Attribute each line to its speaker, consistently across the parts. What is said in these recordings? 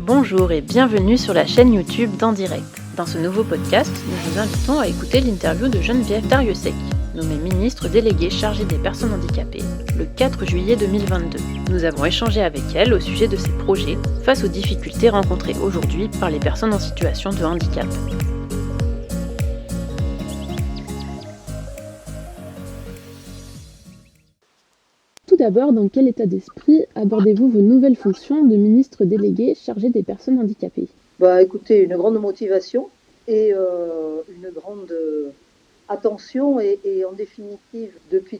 Speaker 1: Bonjour et bienvenue sur la chaîne YouTube d'En Direct. Dans ce nouveau podcast, nous vous invitons à écouter l'interview de Geneviève Darrieussecq, nommée ministre déléguée chargée des personnes handicapées, le 4 juillet 2022. Nous avons échangé avec elle au sujet de ses projets face aux difficultés rencontrées aujourd'hui par les personnes en situation de handicap.
Speaker 2: Tout d'abord, dans quel état d'esprit abordez-vous vos nouvelles fonctions de ministre délégué chargé des personnes handicapées ?
Speaker 3: Écoutez, une grande motivation et une grande attention et en définitive, depuis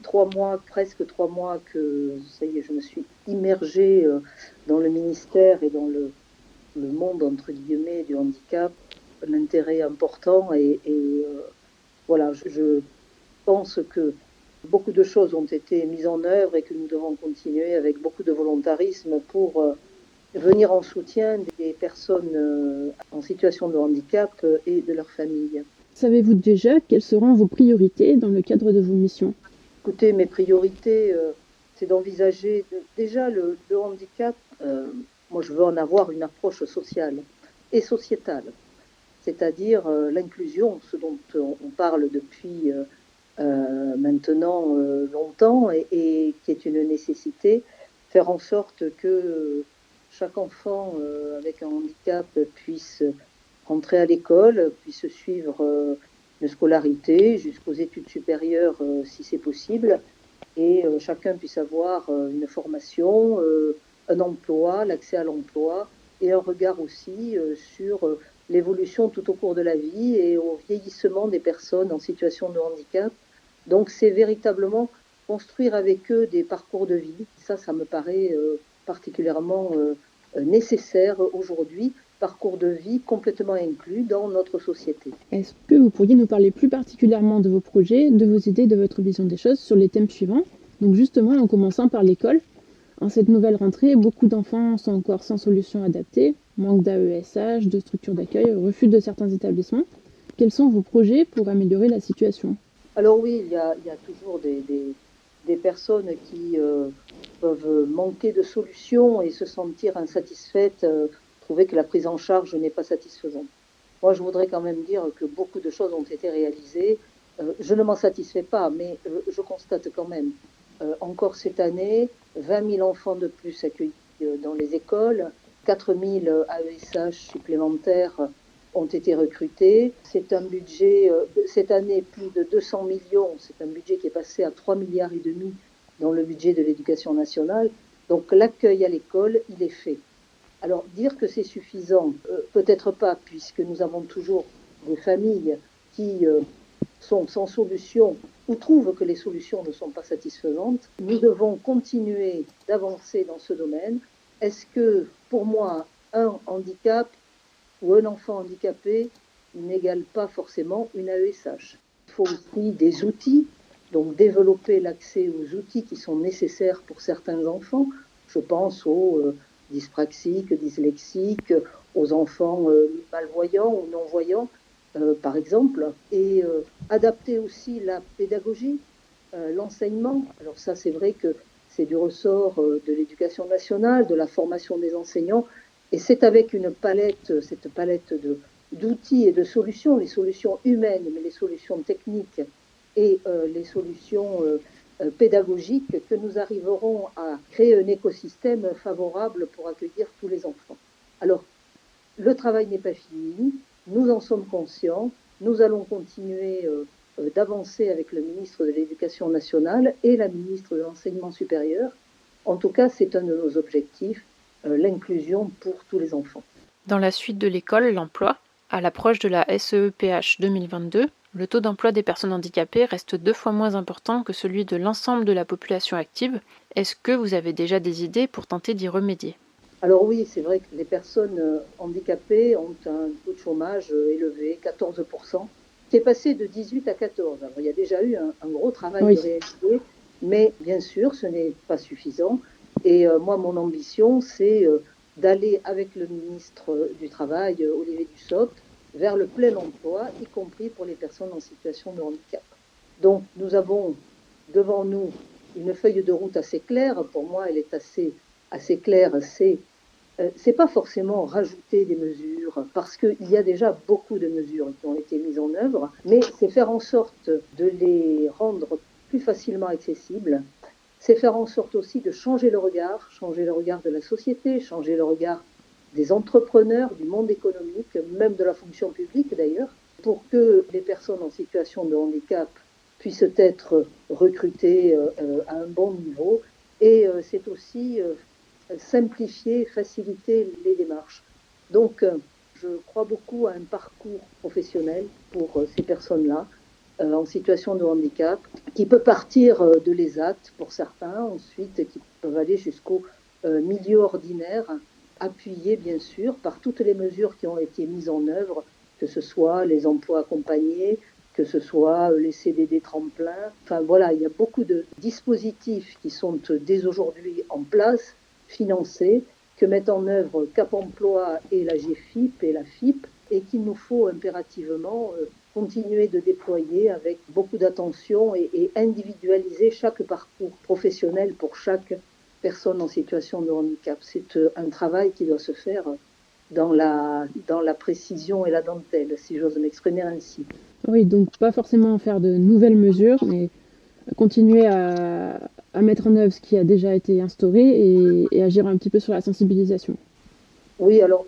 Speaker 3: presque 3 mois que ça y est, je me suis immergée dans le ministère et dans le monde, entre guillemets, du handicap, un intérêt important voilà, je pense que beaucoup de choses ont été mises en œuvre et que nous devons continuer avec beaucoup de volontarisme pour venir en soutien des personnes en situation de handicap et de leurs familles.
Speaker 2: Savez-vous déjà quelles seront vos priorités dans le cadre de vos missions ?
Speaker 3: Écoutez, mes priorités, c'est d'envisager déjà le handicap. Moi, je veux en avoir une approche sociale et sociétale, c'est-à-dire l'inclusion, ce dont on parle depuis maintenant longtemps et qui est une nécessité, faire en sorte que chaque enfant avec un handicap puisse rentrer à l'école, puisse suivre une scolarité jusqu'aux études supérieures si c'est possible, et chacun puisse avoir une formation, un emploi, l'accès à l'emploi, et un regard aussi sur l'évolution tout au cours de la vie et au vieillissement des personnes en situation de handicap. Donc c'est véritablement construire avec eux des parcours de vie. Ça me paraît particulièrement nécessaire aujourd'hui, parcours de vie complètement inclus dans notre société.
Speaker 2: Est-ce que vous pourriez nous parler plus particulièrement de vos projets, de vos idées, de votre vision des choses sur les thèmes suivants ? Donc justement, en commençant par l'école. En cette nouvelle rentrée, beaucoup d'enfants sont encore sans solution adaptée, manque d'AESH, de structures d'accueil, refus de certains établissements. Quels sont vos projets pour améliorer la situation ?
Speaker 3: Alors oui, il y a toujours des personnes qui peuvent manquer de solutions et se sentir insatisfaites, trouver que la prise en charge n'est pas satisfaisante. Moi, je voudrais quand même dire que beaucoup de choses ont été réalisées. Je ne m'en satisfais pas, mais je constate quand même, encore cette année, 20 000 enfants de plus accueillis dans les écoles, 4 000 AESH supplémentaires ont été recrutés. C'est un budget, cette année, plus de 200 millions, c'est un budget qui est passé à 3,5 milliards dans le budget de l'éducation nationale. Donc l'accueil à l'école, il est fait. Alors dire que c'est suffisant, peut-être pas, puisque nous avons toujours des familles qui sont sans solution ou trouvent que les solutions ne sont pas satisfaisantes. Nous devons continuer d'avancer dans ce domaine. Est-ce que, pour moi, un handicap ou un enfant handicapé n'égale pas forcément une AESH. Il faut aussi des outils, donc développer l'accès aux outils qui sont nécessaires pour certains enfants. Je pense aux dyspraxiques, dyslexiques, aux enfants malvoyants ou non-voyants, par exemple, et adapter aussi la pédagogie, l'enseignement. Alors ça, c'est vrai que c'est du ressort de l'éducation nationale, de la formation des enseignants, et c'est avec cette palette d'outils et de solutions, les solutions humaines, mais les solutions techniques et les solutions pédagogiques, que nous arriverons à créer un écosystème favorable pour accueillir tous les enfants. Alors, le travail n'est pas fini, nous en sommes conscients, nous allons continuer d'avancer avec le ministre de l'Éducation nationale et la ministre de l'Enseignement supérieur. En tout cas, c'est un de nos objectifs, l'inclusion pour tous les enfants.
Speaker 1: Dans la suite de l'école, l'emploi, à l'approche de la SEEPH 2022, le taux d'emploi des personnes handicapées reste 2 fois moins important que celui de l'ensemble de la population active. Est-ce que vous avez déjà des idées pour tenter d'y remédier ?
Speaker 3: Alors oui, c'est vrai que les personnes handicapées ont un taux de chômage élevé, 14%, qui est passé de 18 à 14. Alors il y a déjà eu un gros travail de réalité, mais bien sûr, ce n'est pas suffisant. Et moi, mon ambition, c'est d'aller avec le ministre du Travail, Olivier Dussopt, vers le plein emploi, y compris pour les personnes en situation de handicap. Donc, nous avons devant nous une feuille de route assez claire. Pour moi, elle est assez claire. C'est c'est pas forcément rajouter des mesures, parce qu'il y a déjà beaucoup de mesures qui ont été mises en œuvre, mais c'est faire en sorte de les rendre plus facilement accessibles. C'est faire en sorte aussi de changer le regard de la société, changer le regard des entrepreneurs, du monde économique, même de la fonction publique d'ailleurs, pour que les personnes en situation de handicap puissent être recrutées à un bon niveau. Et c'est aussi simplifier, faciliter les démarches. Donc, je crois beaucoup à un parcours professionnel pour ces personnes-là en situation de handicap, qui peut partir de l'ESAT pour certains, ensuite qui peuvent aller jusqu'au milieu ordinaire, appuyé bien sûr par toutes les mesures qui ont été mises en œuvre, que ce soit les emplois accompagnés, que ce soit les CDD tremplins. Enfin voilà, il y a beaucoup de dispositifs qui sont dès aujourd'hui en place, financés, que mettent en œuvre Cap Emploi et la GFIP et la FIP, et qu'il nous faut impérativement continuer de déployer avec beaucoup d'attention et individualiser chaque parcours professionnel pour chaque personne en situation de handicap. C'est un travail qui doit se faire dans la précision et la dentelle, si j'ose m'exprimer ainsi.
Speaker 2: Oui, donc pas forcément faire de nouvelles mesures, mais continuer à mettre en œuvre ce qui a déjà été instauré et agir un petit peu sur la sensibilisation.
Speaker 3: Oui, alors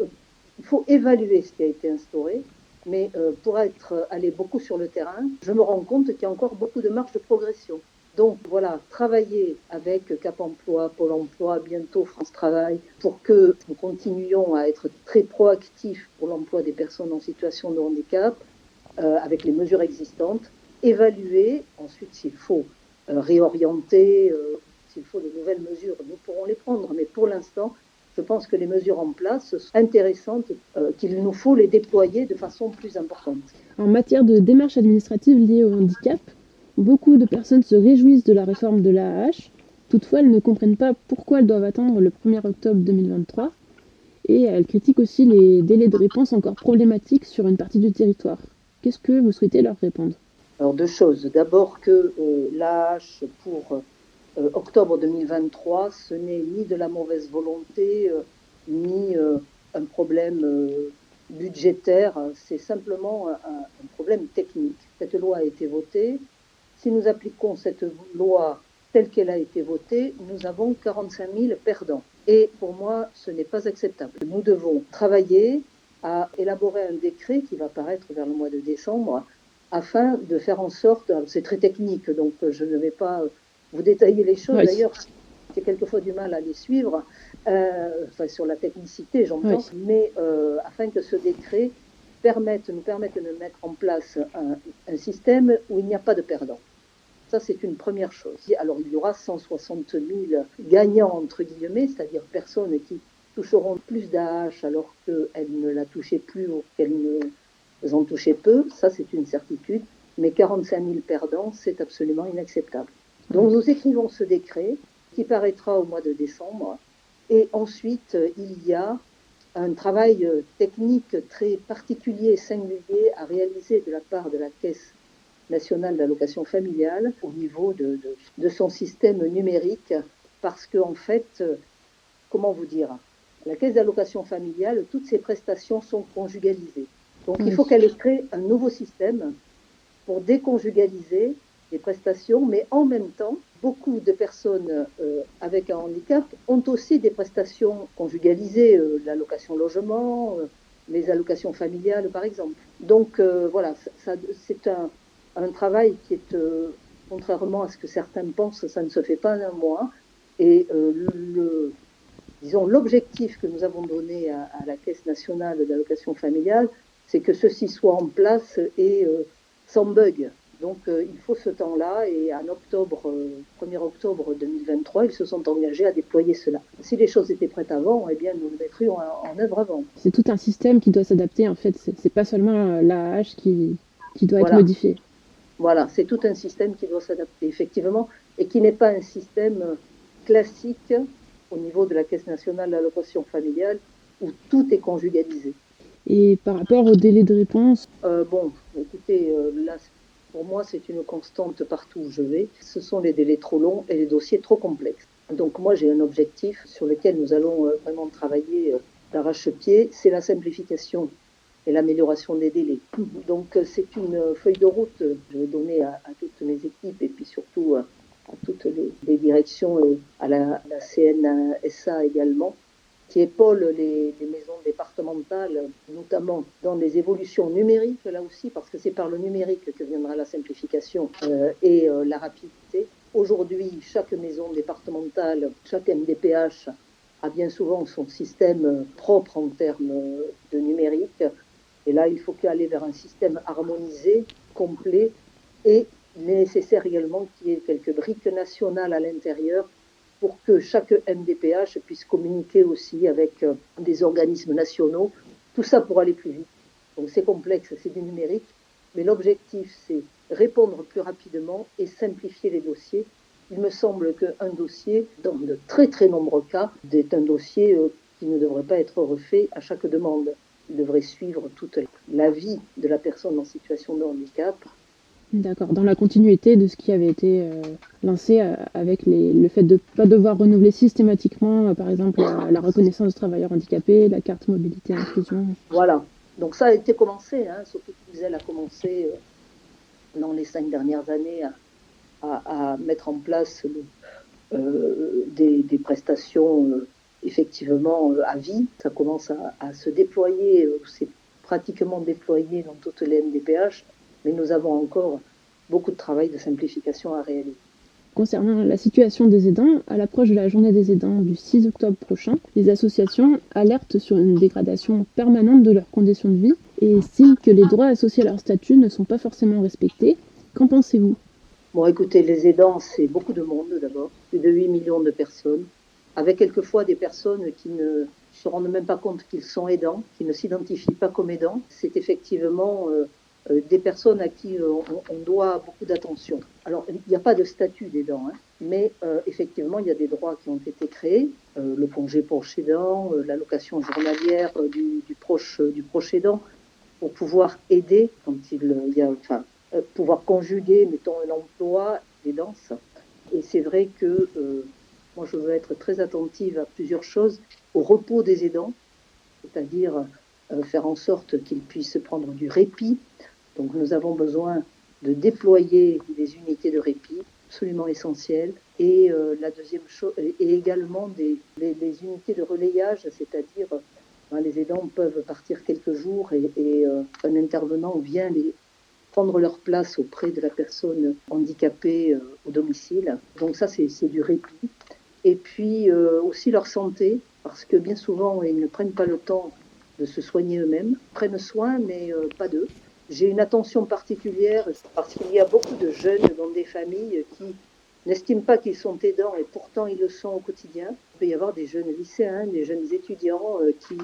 Speaker 3: il faut évaluer ce qui a été instauré, mais pour être allé beaucoup sur le terrain, je me rends compte qu'il y a encore beaucoup de marge de progression. Donc voilà, travailler avec Cap Emploi, Pôle Emploi, bientôt France Travail, pour que nous continuions à être très proactifs pour l'emploi des personnes en situation de handicap, avec les mesures existantes, évaluer, ensuite s'il faut réorienter, s'il faut de nouvelles mesures, nous pourrons les prendre, mais pour l'instant, je pense que les mesures en place sont intéressantes, qu'il nous faut les déployer de façon plus importante.
Speaker 2: En matière de démarches administratives liées au handicap, beaucoup de personnes se réjouissent de la réforme de l'AAH. Toutefois, elles ne comprennent pas pourquoi elles doivent attendre le 1er octobre 2023 et elles critiquent aussi les délais de réponse encore problématiques sur une partie du territoire. Qu'est-ce que vous souhaitez leur répondre ?
Speaker 3: Alors deux choses. D'abord que l'AAH pour octobre 2023, ce n'est ni de la mauvaise volonté, ni un problème budgétaire, c'est simplement un problème technique. Cette loi a été votée. Si nous appliquons cette loi telle qu'elle a été votée, nous avons 45 000 perdants. Et pour moi, ce n'est pas acceptable. Nous devons travailler à élaborer un décret qui va paraître vers le mois de décembre, afin de faire en sorte, c'est très technique, donc je ne vais pas vous détailler les choses, oui. D'ailleurs, j'ai quelquefois du mal à les suivre, enfin sur la technicité j'entends, oui. Mais afin que ce décret nous permette de mettre en place un système où il n'y a pas de perdants. Ça, c'est une première chose. Alors, il y aura 160 000 gagnants, entre guillemets, c'est-à-dire personnes qui toucheront plus d'AAH alors qu'elles ne la touchaient plus ou qu'elles en touchaient peu. Ça, c'est une certitude. Mais 45 000 perdants, c'est absolument inacceptable. Donc, nous écrivons ce décret qui paraîtra au mois de décembre. Et ensuite, il y a un travail technique très particulier et singulier à réaliser de la part de la Caisse nationale d'allocation familiale au niveau de son système numérique, parce qu'en fait, comment vous dire, la Caisse d'allocation familiale, toutes ses prestations sont conjugalisées. Donc il faut qu'elle crée un nouveau système pour déconjugaliser les prestations, mais en même temps, beaucoup de personnes avec un handicap ont aussi des prestations conjugalisées, l'allocation logement, les allocations familiales par exemple. Donc voilà, c'est un travail qui est, contrairement à ce que certains pensent, ça ne se fait pas en un mois. Et l'objectif que nous avons donné à la Caisse nationale d'allocation familiale, c'est que ceci soit en place et sans bug. Donc il faut ce temps-là, et en 1er octobre 2023, ils se sont engagés à déployer cela. Si les choses étaient prêtes avant, eh bien nous le mettrions en œuvre avant.
Speaker 2: C'est tout un système qui doit s'adapter, en fait, c'est pas seulement l'AAH qui doit être modifié.
Speaker 3: Voilà, c'est tout un système qui doit s'adapter, effectivement, et qui n'est pas un système classique au niveau de la Caisse nationale d'allocation familiale où tout est conjugalisé.
Speaker 2: Et par rapport au délai de réponse
Speaker 3: Bon, écoutez, là, pour moi, c'est une constante partout où je vais. Ce sont les délais trop longs et les dossiers trop complexes. Donc moi, j'ai un objectif sur lequel nous allons vraiment travailler d'arrache-pied, c'est la simplification et l'amélioration des délais. Donc c'est une feuille de route que je vais donner à toutes mes équipes et puis surtout à toutes les directions et à la CNSA également, qui épaule les maisons départementales, notamment dans les évolutions numériques, là aussi, parce que c'est par le numérique que viendra la simplification et la rapidité. Aujourd'hui, chaque maison départementale, chaque MDPH a bien souvent son système propre en termes de numérique. Et là, il faut aller vers un système harmonisé, complet, et nécessaire également qu'il y ait quelques briques nationales à l'intérieur pour que chaque MDPH puisse communiquer aussi avec des organismes nationaux. Tout ça pour aller plus vite. Donc c'est complexe, c'est du numérique, mais l'objectif, c'est répondre plus rapidement et simplifier les dossiers. Il me semble qu'un dossier, dans de très très nombreux cas, est un dossier qui ne devrait pas être refait à chaque demande. Il devrait suivre toute la vie de la personne en situation de handicap.
Speaker 2: D'accord, dans la continuité de ce qui avait été lancé avec le fait de ne pas devoir renouveler systématiquement, par exemple, la reconnaissance de travailleurs handicapés, la carte mobilité inclusion.
Speaker 3: Voilà, donc ça a été commencé, surtout qu'Isel a commencé dans les 5 dernières années à mettre en place des prestations effectivement à vie. Ça commence à se déployer, c'est pratiquement déployé dans toutes les MDPH, mais nous avons encore beaucoup de travail de simplification à réaliser.
Speaker 2: Concernant la situation des aidants, à l'approche de la journée des aidants du 6 octobre prochain, les associations alertent sur une dégradation permanente de leurs conditions de vie et estiment que les droits associés à leur statut ne sont pas forcément respectés. Qu'en pensez-vous ?
Speaker 3: Bon, écoutez, les aidants, c'est beaucoup de monde d'abord, plus de 8 millions de personnes, avec quelquefois des personnes qui ne se rendent même pas compte qu'ils sont aidants, qui ne s'identifient pas comme aidants. C'est effectivement des personnes à qui on doit beaucoup d'attention. Alors, il n'y a pas de statut d'aidant, mais effectivement, il y a des droits qui ont été créés, le congé proche aidant, l'allocation journalière du proche aidant, pour pouvoir aider quand il y a... pouvoir conjuguer, mettons, un emploi d'aidance. Et c'est vrai que moi, je veux être très attentive à plusieurs choses, au repos des aidants, c'est-à-dire faire en sorte qu'ils puissent prendre du répit. Donc, nous avons besoin de déployer des unités de répit, absolument essentielles. Et la deuxième chose, et également les unités de relayage, c'est-à-dire les aidants peuvent partir quelques jours et un intervenant vient prendre leur place auprès de la personne handicapée au domicile. Donc ça, c'est du répit. Et puis aussi leur santé, parce que bien souvent, ils ne prennent pas le temps de se soigner eux-mêmes, prennent soin, mais pas d'eux. J'ai une attention particulière parce qu'il y a beaucoup de jeunes dans des familles qui n'estiment pas qu'ils sont aidants et pourtant ils le sont au quotidien. Il peut y avoir des jeunes lycéens, des jeunes étudiants qui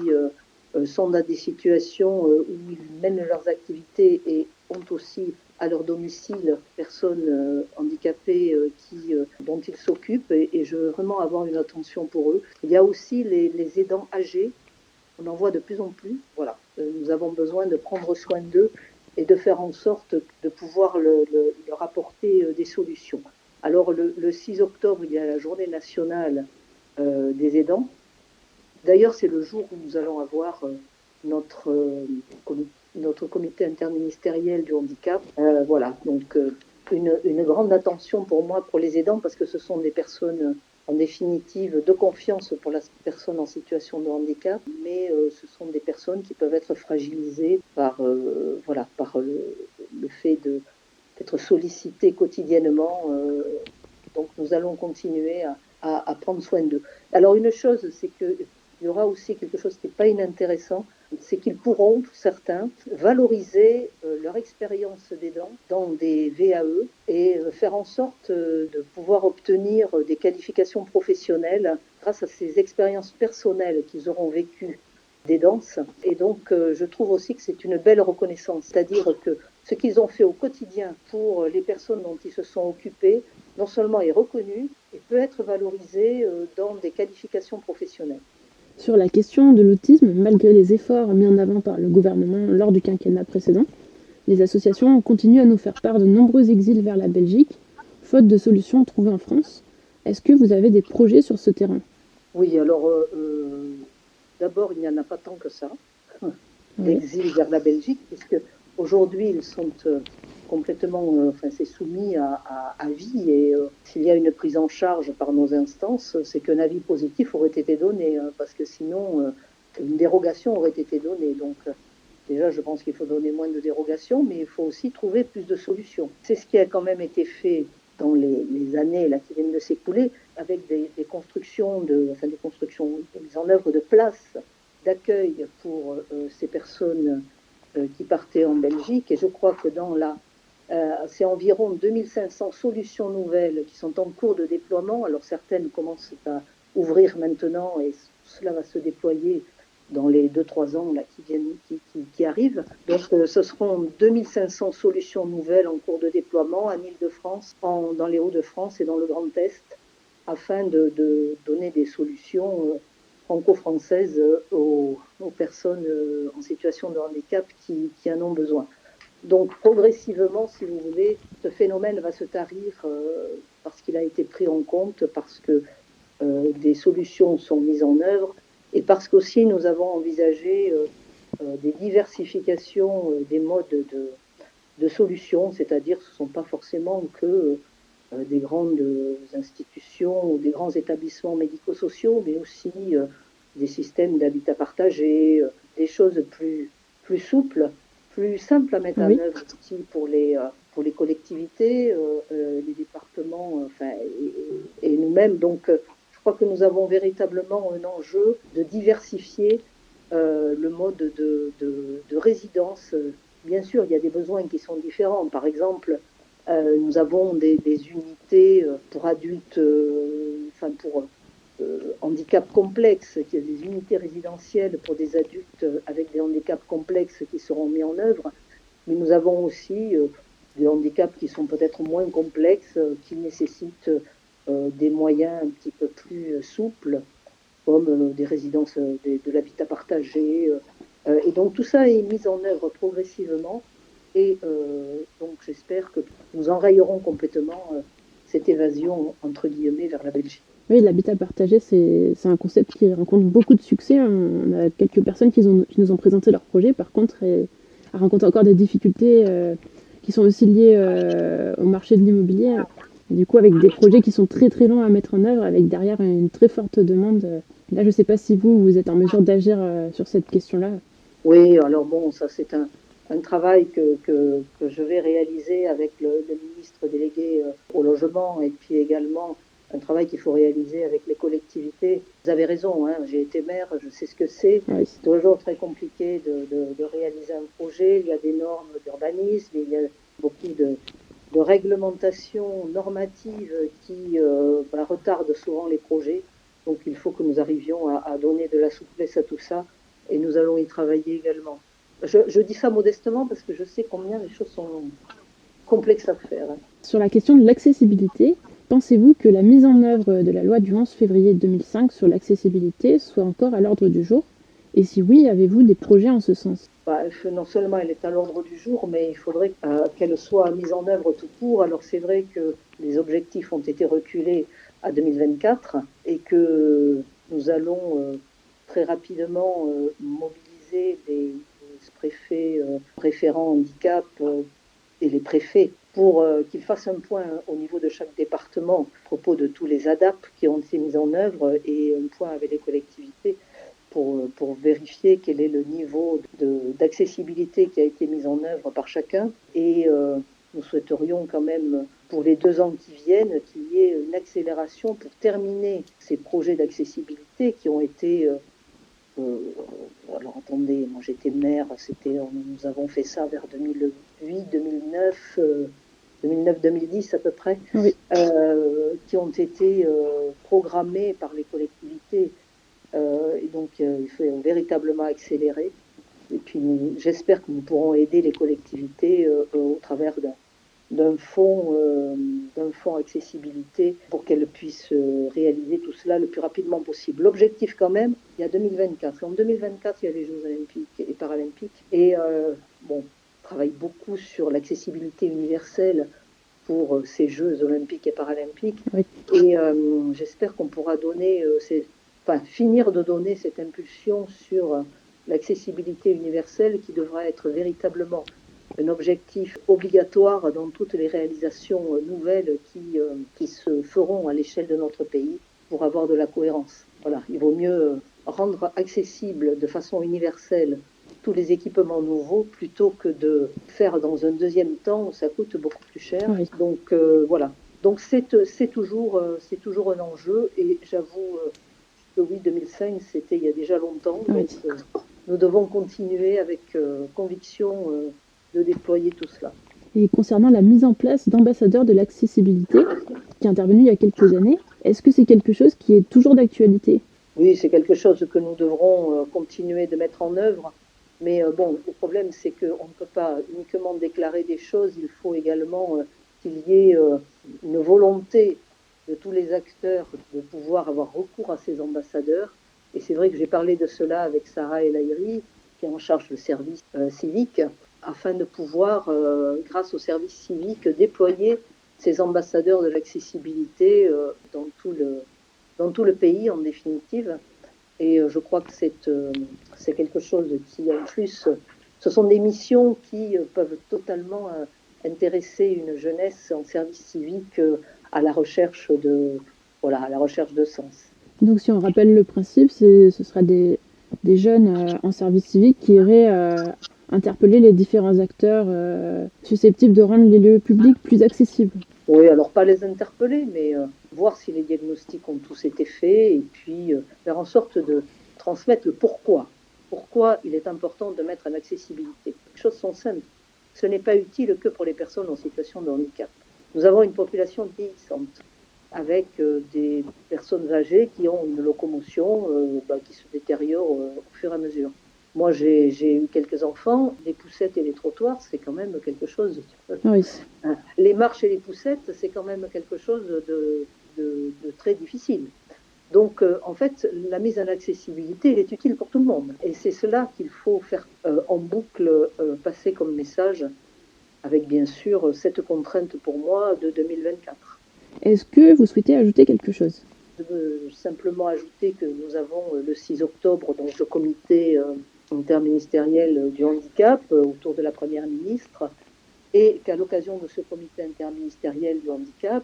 Speaker 3: sont dans des situations où ils mènent leurs activités et ont aussi à leur domicile personnes handicapées dont ils s'occupent et je veux vraiment avoir une attention pour eux. Il y a aussi les aidants âgés, on en voit de plus en plus. Voilà, nous avons besoin de prendre soin d'eux et de faire en sorte de pouvoir leur apporter des solutions. Alors le 6 octobre, il y a la journée nationale des aidants. D'ailleurs, c'est le jour où nous allons avoir notre comité interministériel du handicap. Voilà, donc une grande attention pour moi, pour les aidants, parce que ce sont des personnes en définitive de confiance pour la personne en situation de handicap, mais ce sont des personnes qui peuvent être fragilisées par le fait d'être sollicitées quotidiennement. Donc nous allons continuer à prendre soin d'eux. Alors une chose, c'est qu'il y aura aussi quelque chose qui n'est pas inintéressant, c'est qu'ils pourront, certains, valoriser leur expérience d'aidant dans des VAE et faire en sorte de pouvoir obtenir des qualifications professionnelles grâce à ces expériences personnelles qu'ils auront vécues d'aidance. Et donc, je trouve aussi que c'est une belle reconnaissance, c'est-à-dire que ce qu'ils ont fait au quotidien pour les personnes dont ils se sont occupés, non seulement est reconnu, et peut être valorisé dans des qualifications professionnelles.
Speaker 2: Sur la question de l'autisme, malgré les efforts mis en avant par le gouvernement lors du quinquennat précédent, les associations continuent à nous faire part de nombreux exils vers la Belgique, faute de solutions trouvées en France. Est-ce que vous avez des projets sur ce terrain?
Speaker 3: Oui, alors d'abord, il n'y en a pas tant que ça,
Speaker 2: Oui.
Speaker 3: d'exil vers la Belgique, puisque aujourd'hui, ils sont complètement c'est soumis à vie. Et s'il y a une prise en charge par nos instances, c'est qu'un avis positif aurait été donné, parce que sinon, une dérogation aurait été donnée. Donc, déjà, je pense qu'il faut donner moins de dérogations, mais il faut aussi trouver plus de solutions. C'est ce qui a quand même été fait dans les années là, qui viennent de s'écouler, avec des constructions, des mises en œuvre de places d'accueil pour ces personnes qui partaient en Belgique. Et je crois que c'est environ 2500 solutions nouvelles qui sont en cours de déploiement. Alors certaines commencent à ouvrir maintenant et cela va se déployer dans les 2-3 ans là, qui arrivent. Donc ce seront 2500 solutions nouvelles en cours de déploiement en Île-de-France, dans les Hauts-de-France et dans le Grand Est, afin de donner des solutions franco-françaises aux personnes en situation de handicap qui en ont besoin. Donc progressivement, si vous voulez, ce phénomène va se tarir parce qu'il a été pris en compte, parce que des solutions sont mises en œuvre et parce qu'aussi nous avons envisagé des diversifications des modes de solutions, c'est-à-dire ce ne sont pas forcément que des grandes institutions ou des grands établissements médico-sociaux, mais aussi des systèmes d'habitat partagé, des choses plus souples, plus simples à mettre en œuvre aussi pour les collectivités, les départements et nous-mêmes. Donc, je crois que nous avons véritablement un enjeu de diversifier le mode de résidence. Bien sûr, il y a des besoins qui sont différents. Par exemple, nous avons des unités pour adultes, pour handicap complexes, qui des unités résidentielles pour des adultes avec des handicaps complexes qui seront mis en œuvre. Mais nous avons aussi des handicaps qui sont peut-être moins complexes, qui nécessitent des moyens un petit peu plus souples, comme des résidences, de l'habitat partagé. Et donc tout ça est mis en œuvre progressivement. Et donc j'espère que nous enrayerons complètement cette évasion, entre guillemets, vers la Belgique.
Speaker 2: Oui, l'habitat partagé, c'est un concept qui rencontre beaucoup de succès. On a quelques personnes qui nous ont présenté leur projet. Par contre, elles rencontrent encore des difficultés qui sont aussi liées au marché de l'immobilier. Du coup, avec des projets qui sont très très longs à mettre en œuvre, avec derrière une très forte demande. Là, je ne sais pas si vous êtes en mesure d'agir sur cette question-là.
Speaker 3: Oui, alors bon, ça c'est un travail que je vais réaliser avec le ministre délégué au logement, et puis également un travail qu'il faut réaliser avec les collectivités. Vous avez raison, hein, j'ai été maire, je sais ce que c'est.
Speaker 2: Oui.
Speaker 3: C'est toujours très compliqué de réaliser un projet. Il y a des normes d'urbanisme, il y a beaucoup de réglementations normatives qui retardent souvent les projets. Donc il faut que nous arrivions à donner de la souplesse à tout ça, et nous allons y travailler également. Je dis ça modestement parce que je sais combien les choses sont complexes à faire.
Speaker 2: Sur la question de l'accessibilité, pensez-vous que la mise en œuvre de la loi du 11 février 2005 sur l'accessibilité soit encore à l'ordre du jour? Et si oui, avez-vous des projets en ce sens?
Speaker 3: Non seulement elle est à l'ordre du jour, mais il faudrait qu'elle soit mise en œuvre tout court. Alors c'est vrai que les objectifs ont été reculés à 2024 et que nous allons très rapidement mobiliser les préfets référents handicap et les préfets pour qu'ils fassent un point au niveau de chaque département à propos de tous les ADAP qui ont été mis en œuvre, et un point avec les collectivités pour vérifier quel est le niveau d'accessibilité qui a été mis en œuvre par chacun. Et nous souhaiterions quand même, pour les 2 ans qui viennent, qu'il y ait une accélération pour terminer ces projets d'accessibilité qui ont été... alors attendez, moi j'étais maire, nous avons fait ça vers 2008, 2009... 2009-2010 à peu près,
Speaker 2: oui.
Speaker 3: Qui ont été programmés par les collectivités. Et donc, il faut véritablement accélérer. Et puis, j'espère que nous pourrons aider les collectivités au travers d'un fonds accessibilité pour qu'elles puissent réaliser tout cela le plus rapidement possible. L'objectif quand même, il y a 2024. En 2024, il y a les Jeux olympiques et paralympiques. Et on travaille beaucoup sur l'accessibilité universelle pour ces Jeux olympiques et paralympiques.
Speaker 2: Oui.
Speaker 3: Et j'espère qu'on pourra finir de donner cette impulsion sur l'accessibilité universelle qui devra être véritablement un objectif obligatoire dans toutes les réalisations nouvelles qui se feront à l'échelle de notre pays pour avoir de la cohérence. Voilà, il vaut mieux rendre accessible de façon universelle tous les équipements nouveaux plutôt que de faire dans un deuxième temps où ça coûte beaucoup plus cher.
Speaker 2: Oui.
Speaker 3: Donc voilà. Donc c'est toujours un enjeu et j'avoue que oui, 2005 c'était il y a déjà longtemps.
Speaker 2: Oui.
Speaker 3: Donc nous devons continuer avec conviction de déployer tout cela.
Speaker 2: Et concernant la mise en place d'ambassadeurs de l'accessibilité, qui est intervenue il y a quelques années, est-ce que c'est quelque chose qui est toujours d'actualité ?
Speaker 3: Oui, c'est quelque chose que nous devrons continuer de mettre en œuvre. Mais bon, le problème, c'est qu'on ne peut pas uniquement déclarer des choses, il faut également qu'il y ait une volonté de tous les acteurs de pouvoir avoir recours à ces ambassadeurs. Et c'est vrai que j'ai parlé de cela avec Sarah El Haïry, qui est en charge du service civique, afin de pouvoir, grâce au service civique, déployer ces ambassadeurs de l'accessibilité dans tout le pays, en définitive. Et je crois que c'est quelque chose qui, en plus, ce sont des missions qui peuvent totalement intéresser une jeunesse en service civique à la recherche de sens.
Speaker 2: Donc si on rappelle le principe, ce sera des jeunes en service civique qui iraient interpeller les différents acteurs susceptibles de rendre les lieux publics plus accessibles.
Speaker 3: Oui, alors pas les interpeller, mais voir si les diagnostics ont tous été faits et puis faire en sorte de transmettre le pourquoi. Pourquoi il est important de mettre en accessibilité. Les choses sont simples. Ce n'est pas utile que pour les personnes en situation de handicap. Nous avons une population vieillissante avec des personnes âgées qui ont une locomotion qui se détériore au fur et à mesure. Moi, j'ai eu quelques enfants, les poussettes et les trottoirs, c'est quand même quelque chose...
Speaker 2: Oui.
Speaker 3: Les marches et les poussettes, c'est quand même quelque chose de très difficile. Donc, en fait, la mise en accessibilité, elle est utile pour tout le monde. Et c'est cela qu'il faut faire en boucle, passer comme message, avec bien sûr cette contrainte pour moi de 2024.
Speaker 2: Est-ce que vous souhaitez ajouter quelque chose ?
Speaker 3: Je veux simplement ajouter que nous avons le 6 octobre donc, le comité interministériel du handicap autour de la Première ministre et qu'à l'occasion de ce comité interministériel du handicap,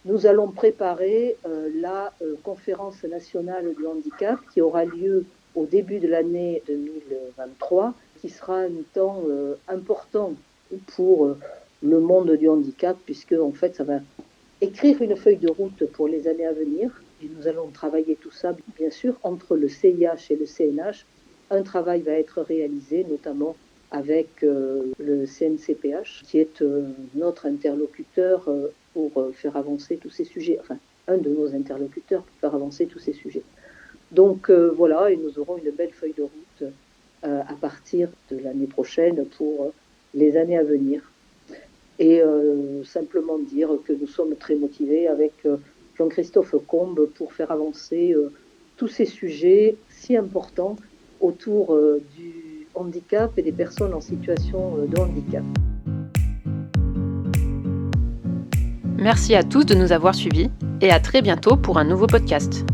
Speaker 3: nous allons préparer la conférence nationale du handicap qui aura lieu au début de l'année 2023, qui sera un temps important pour le monde du handicap puisque en fait ça va écrire une feuille de route pour les années à venir. Et nous allons travailler tout ça, bien sûr, entre le CIH et le CNH. Un travail va être réalisé, notamment avec le CNCPH, qui est notre interlocuteur pour faire avancer tous ces sujets. Enfin, un de nos interlocuteurs pour faire avancer tous ces sujets. Donc voilà, et nous aurons une belle feuille de route à partir de l'année prochaine pour les années à venir. Et simplement dire que nous sommes très motivés avec Jean-Christophe Combe pour faire avancer tous ces sujets si importants autour du handicap et des personnes en situation de handicap.
Speaker 1: Merci à tous de nous avoir suivis et à très bientôt pour un nouveau podcast.